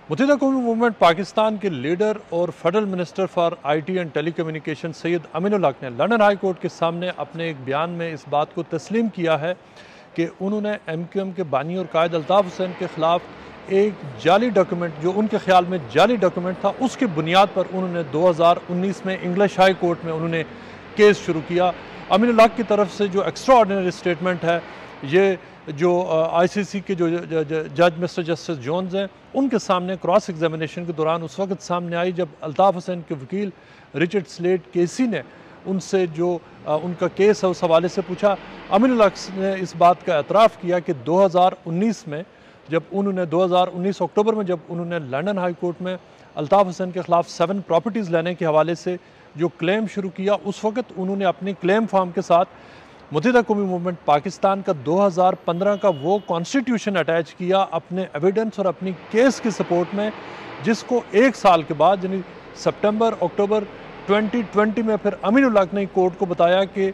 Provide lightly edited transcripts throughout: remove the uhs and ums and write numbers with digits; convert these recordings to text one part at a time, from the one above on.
मुत्तहिदा कौमी मूवमेंट पाकिस्तान के लीडर और federal minister for IT and telecommunication Syed Aminul हक ने लंदन हाई कोर्ट के सामने अपने एक बयान में इस बात को तस्लीम किया है कि उन्होंने MQM के बानी और कायद अल्ताफ़ हुसैन के ख़िलाफ़ एक जाली डॉक्यूमेंट, जो उनके ख्याल में जाली डॉक्यूमेंट था, उसकी बुनियाद पर उन्होंने 2019 में इंग्लिश हाई कोर्ट में उन्होंने केस शुरू किया। अमीनुल हक की तरफ से जो एक्स्ट्रा ऑर्डिनरी स्टेटमेंट है, ये जो ICC के जो जज मिस्टर जस्टिस जोन्स हैं, उनके सामने क्रॉस एग्जामिनेशन के दौरान उस वक्त सामने आई जब अल्ताफ़ हुसैन के वकील रिचर्ड स्लेट केसी ने उनसे जो उनका केस है उस हवाले से पूछा। अमीनुल हक ने इस बात का एतराफ़ किया कि 2019 में जब उन्होंने 2019 अक्टूबर में जब उन्होंने लंदन हाई कोर्ट में अल्ताफ़ हुसैन के ख़िलाफ़ 7 प्रॉपर्टीज़ लेने के हवाले से जो क्लेम शुरू किया, उस वक्त उन्होंने अपनी क्लेम फार्म के साथ मुत्तहिदा कौमी मूवमेंट पाकिस्तान का 2015 का वो कॉन्स्टिट्यूशन अटैच किया अपने एविडेंस और अपनी केस की सपोर्ट में, जिसको एक साल के बाद यानी सितंबर अक्टूबर 2020 में फिर अमीनुल हक ने कोर्ट को बताया कि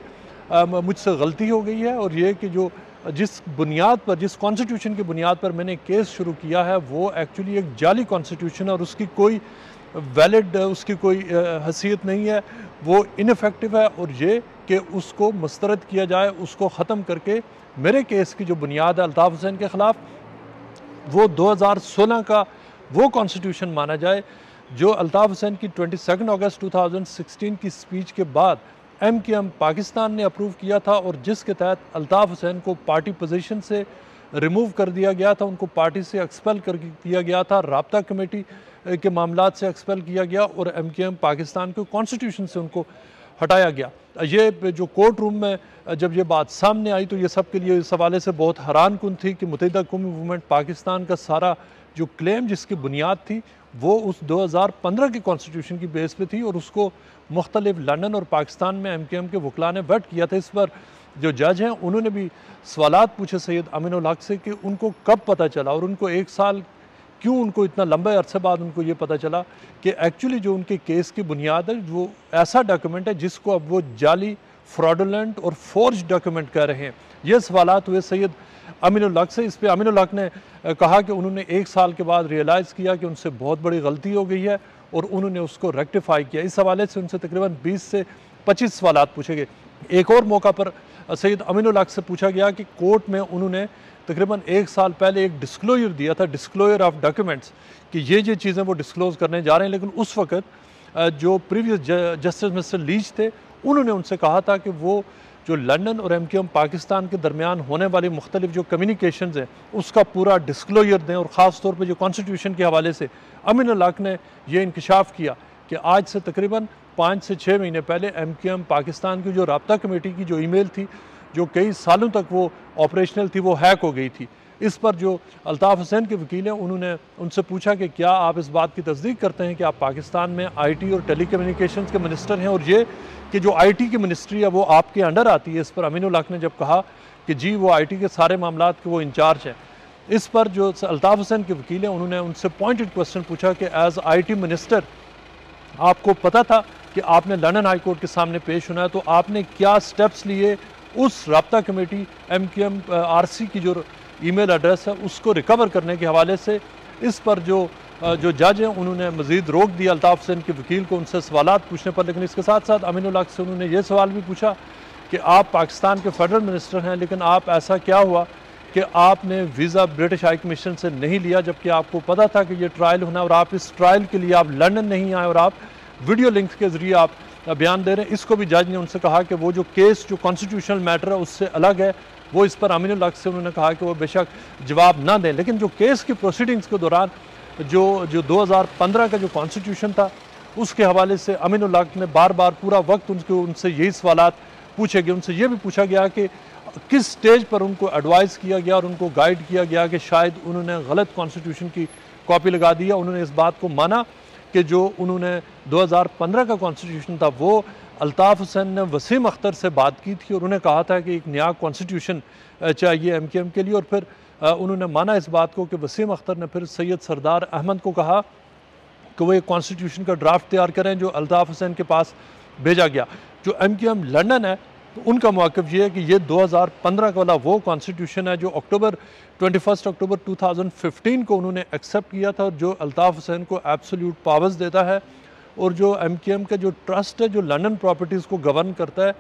मुझसे गलती हो गई है और ये कि जो जिस बुनियाद पर, जिस कॉन्स्टिट्यूशन की बुनियाद पर मैंने केस शुरू किया है वो एक्चुअली एक जाली कॉन्स्टिट्यूशन है और उसकी कोई वैलिड, उसकी कोई हैसियत नहीं है, वो इनफेक्टिव है और ये कि उसको मुस्तरद किया जाए, उसको ख़त्म करके मेरे केस की जो बुनियाद है अल्ताफ़ हुसैन के ख़िलाफ़, वो 2016 का वो कॉन्स्टिट्यूशन माना जाए जो अल्ताफ़ हुसैन की 22 अगस्त 2016 की स्पीच के बाद MQM पाकिस्तान ने अप्रूव किया था और जिसके तहत अल्ताफ़ हुसैन को पार्टी पोजीशन से रिमूव कर दिया गया था, उनको पार्टी से एक्सपेल कर दिया गया था, राब्ता कमेटी के मामलात से एक्सपेल किया गया और MQM पाकिस्तान के कॉन्स्टिट्यूशन से उनको हटाया गया। ये जो कोर्ट रूम में जब ये बात सामने आई तो ये सब के लिए इस हवाले से बहुत हैरान कुन थी कि मुत्तहिदा कौमी मूवमेंट पाकिस्तान का सारा जो क्लेम जिसकी बुनियाद थी वो उस 2015 की कॉन्स्टिट्यूशन की बेस पे थी और उसको मुख्तलिफ लंदन और पाकिस्तान में MQM के वकला ने वेट किया था। इस पर जो जज हैं उन्होंने भी सवालात पूछे सैयद अमीनुल हक से कि उनको कब पता चला और उनको एक साल क्यों, उनको इतना लंबे अरसे बाद उनको ये पता चला कि एक्चुअली जो उनके केस की बुनियाद है वो ऐसा डॉक्यूमेंट है जिसको अब वो जाली, फ्रॉडुलेंट और फोर्ज डॉक्यूमेंट कह रहे हैं। ये सवालात हुए सैयद अमीनुल हक से। इस पर अमीनुल हक ने कहा कि उन्होंने एक साल के बाद रियलाइज़ किया कि उनसे बहुत बड़ी गलती हो गई है और उन्होंने उसको रेक्टिफाई किया। इस हवाले से उनसे तकरीबन 20 से 25 सवालात पूछे गए। एक और मौका पर सैयद अमीनुल हक से पूछा गया कि कोर्ट में उन्होंने तकरीबन एक साल पहले एक डिस्क्लोजर दिया था, डिस्क्लोजर ऑफ डॉक्यूमेंट्स, कि ये चीज़ें वो डिस्क्लोज करने जा रहे हैं, लेकिन उस वक्त जो प्रीवियस जस्टिस मिस्टर लीच थे उन्होंने उनसे कहा था कि वो जो लंदन और MQM पाकिस्तान के दरमियान होने वाली मुख्तलिफ जो कम्युनिकेशंस हैं उसका पूरा डिस्क्लोजर दें और ख़ास तौर पर जो कॉन्स्टिट्यूशन के हवाले से अमीनुल हक ने यह इंकशाफ किया कि आज से तकरीबन 5 से 6 महीने पहले MQM पाकिस्तान की जो राब्ता कमेटी की जो ईमेल थी जो कई सालों तक वो ऑपरेशनल थी वो हैक हो गई थी। इस पर जो अल्ताफ़ हुसैन के वकील हैं उन्होंने उनसे पूछा कि क्या आप इस बात की तस्दीक करते हैं कि आप पाकिस्तान में IT और टेलीकम्युनिकेशंस के मिनिस्टर हैं और ये कि जो IT की मिनिस्ट्री है वो आपके अंडर आती है। इस पर अमीनुल हक ने जब कहा कि जी वो IT के सारे मामलात के वो इंचार्ज हैं, इस पर जो अल्ताफ़ हुसैन के वकील हैं उन्होंने उनसे पॉइंटेड क्वेश्चन पूछा कि एज़ IT मिनिस्टर आपको पता था कि आपने लंदन हाई कोर्ट के सामने पेश होना है, तो आपने क्या स्टेप्स लिए उस राब्ता कमेटी MQM RC की जो ईमेल एड्रेस है उसको रिकवर करने के हवाले से। इस पर जो जज हैं उन्होंने मज़ीद रोक दिया अल्ताफ़ हुसैन के वकील को उनसे सवालात पूछने पर, लेकिन इसके साथ साथ अमीनुल हक से उन्होंने ये सवाल भी पूछा कि आप पाकिस्तान के फेडरल मिनिस्टर हैं, लेकिन आप ऐसा क्या हुआ कि आपने वीज़ा ब्रिटिश हाई कमीशन से नहीं लिया जबकि आपको पता था कि ये ट्रायल होना और आप इस ट्रायल के लिए आप लंदन नहीं आए और आप वीडियो लिंक के ज़रिए आप बयान दे रहे हैं। इसको भी जज ने उनसे कहा कि वो जो केस जो कॉन्स्टिट्यूशनल मैटर है उससे अलग है, वो इस पर अमीनुल हक से उन्होंने कहा कि वो बेशक जवाब ना दें। लेकिन जो केस की प्रोसीडिंग्स के दौरान जो 2015 का जो कॉन्स्टिट्यूशन था उसके हवाले से अमीनुल हक ने बार बार पूरा वक्त उनसे यही सवालात पूछे गए। उनसे ये भी पूछा गया कि किस स्टेज पर उनको एडवाइस किया गया और उनको गाइड किया गया कि शायद उन्होंने गलत कॉन्स्टिट्यूशन की कॉपी लगा दी। उन्होंने इस बात को माना कि जो उन्होंने 2015 का कॉन्स्टिट्यूशन था वो अल्ताफ़ हुसैन ने वसीम अख्तर से बात की थी और उन्हें कहा था कि एक नया कॉन्स्टिट्यूशन चाहिए MQM के लिए, और फिर उन्होंने माना इस बात को कि वसीम अख्तर ने फिर सैयद सरदार अहमद को कहा कि वो एक कॉन्स्टिट्यूशन का ड्राफ्ट तैयार करें जो अल्ताफ़ हुसैन के पास भेजा गया। जो MQM लंदन है तो उनका मौक़िफ़ ये है कि ये 2015 का वाला वो कॉन्स्टिट्यूशन है जो 21 अक्टूबर 2015 को उन्होंने एक्सेप्ट किया था, और जो अल्ताफ़ हुसैन को एब्सोल्यूट पावर्स देता है, और जो MKM का जो ट्रस्ट है जो लंदन प्रॉपर्टीज़ को गवर्न करता है,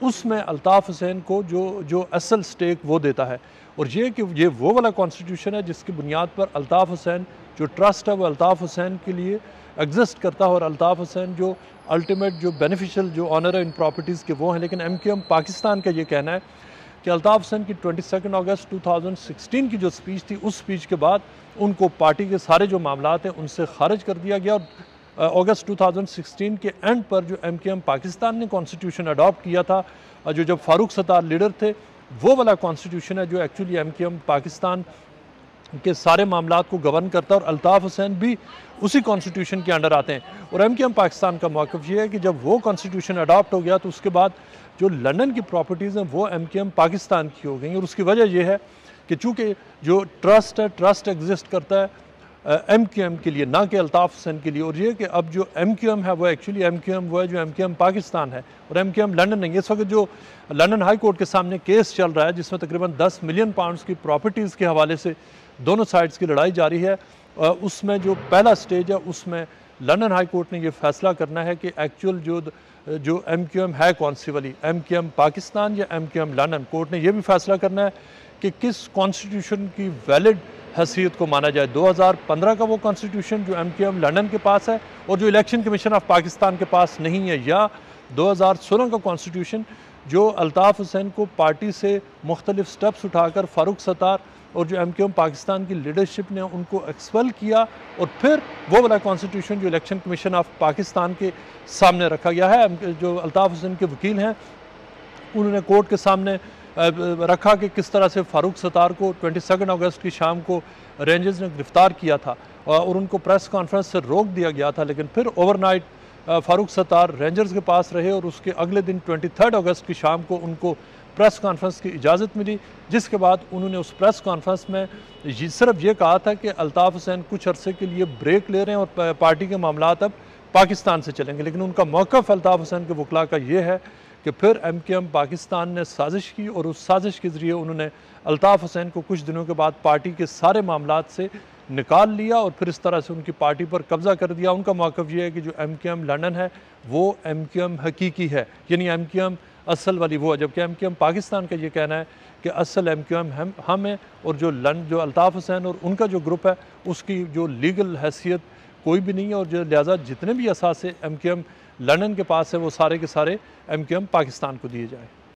उसमें अल्ताफ़ हुसैन को जो असल स्टेक वो देता है। और ये कि ये वो वाला कॉन्स्टिट्यूशन है जिसकी बुनियाद पर अल्ताफ़ हुसैन जो ट्रस्ट है वो अल्ताफ़ हुसैन के लिए एग्जिस्ट करता है, और अल्ताफ़ हुसैन जो अल्टीमेट जो बेनिफिशियल जो ऑनर है इन प्रॉपर्टीज़ के वो हैं। लेकिन MKM पाकिस्तान का ये कहना है कि अल्ताफ़ हुसैन की 22 अगस्त 2016 की जो स्पीच थी, उस स्पीच के बाद उनको पार्टी के सारे जो मामलात हैं उनसे खारिज कर दिया गया। और अगस्त 2016 के एंड पर जो MKM पाकिस्तान ने कॉन्स्टिट्यूशन अडॉप्ट किया था, जो जब फ़ारूक सत्तार लीडर थे, वो वाला कॉन्स्टिट्यूशन है जो एक्चुअली MKM पाकिस्तान के सारे मामलात को गवर्न करता है, और अल्ताफ़ हुसैन भी उसी कॉन्स्टिट्यूशन के अंडर आते हैं। और MKM पाकिस्तान का मौक़िफ़ ये है कि जब वो कॉन्स्टिट्यूशन अडॉप्ट हो गया तो उसके बाद जो लंदन की प्रॉपर्टीज़ हैं वो MKM पाकिस्तान की हो गई। और उसकी वजह यह है कि चूँकि जो ट्रस्ट है, ट्रस्ट एग्जिस्ट करता है MKM के लिए, ना कि अल्ताफ़ हुसैन के लिए। और ये कि अब जो MKM है वो एक्चुअली MKM वो है जो MKM पाकिस्तान है, और MKM लंदन नहीं है। इस वक्त जो लंदन हाई कोर्ट के सामने केस चल रहा है जिसमें तकरीबन 10 मिलियन पाउंड्स की प्रॉपर्टीज़ के हवाले से दोनों साइड्स की लड़ाई जारी है, उसमें जो पहला स्टेज है उसमें लंदन हाई कोर्ट ने ये फैसला करना है कि एक्चुअल जो MKM है कौन सी वाली, MKM पाकिस्तान या MKM लंदन। कोर्ट ने यह भी फैसला करना है कि किस कॉन्स्टिट्यूशन की वैलिड हैसियत को माना जाए, 2015 का वो कॉन्स्टिट्यूशन जो MKM लंदन के पास है और जो इलेक्शन कमीशन ऑफ पाकिस्तान के पास नहीं है, या 2016 का कॉन्स्टिट्यूशन जो अल्ताफ़ हुसैन को पार्टी से मुख्तलिफ स्टेप्स उठाकर फ़ारूक सत्तार और जो MKM पाकिस्तान की लीडरशिप ने उनको एक्सपेल किया, और फिर वो वाला कॉन्स्टिट्यूशन जो इलेक्शन कमीशन ऑफ पाकिस्तान के सामने रखा गया है। जो अल्ताफ़ हुसैन के वकील हैं उन्होंने कोर्ट के सामने रखा कि किस तरह से फ़ारूक सत्तार को 22 अगस्त की शाम को रेंजर्स ने गिरफ़्तार किया था और उनको प्रेस कॉन्फ्रेंस से रोक दिया गया था। लेकिन फिर ओवरनाइट फ़ारूक सत्तार रेंजर्स के पास रहे, और उसके अगले दिन 23 अगस्त की शाम को उनको प्रेस कॉन्फ्रेंस की इजाज़त मिली, जिसके बाद उन्होंने उस प्रेस कॉन्फ्रेंस में सिर्फ ये कहा था कि अल्ताफ़ हुसैन कुछ अरसे के लिए ब्रेक ले रहे हैं और पार्टी के मामलात अब पाकिस्तान से चलेंगे। लेकिन उनका मौक़िफ़ अल्ताफ़ हुसैन के वकला का ये है कि फिर MKM पाकिस्तान ने साजिश की, और उस साजिश के ज़रिए उन्होंने अल्ताफ़ हुसैन को कुछ दिनों के बाद पार्टी के सारे मामलात से निकाल लिया, और फिर इस तरह से उनकी पार्टी पर कब्ज़ा कर दिया। उनका मौक़िफ़ ये है कि जो MKM लंदन है वो MKM हकीकी है, यानी MKM असल वाली वो है, जबकि MKM पाकिस्तान का ये कहना है कि असल MKM हम हैं, और जो अल्ताफ़ हुसैन और उनका जो ग्रुप है उसकी जो लीगल हैसियत कोई भी नहीं है, और जो लिहाजा जितने भी असासे MKM लंदन के पास है वो सारे के सारे MKM पाकिस्तान को दिए जाएँ।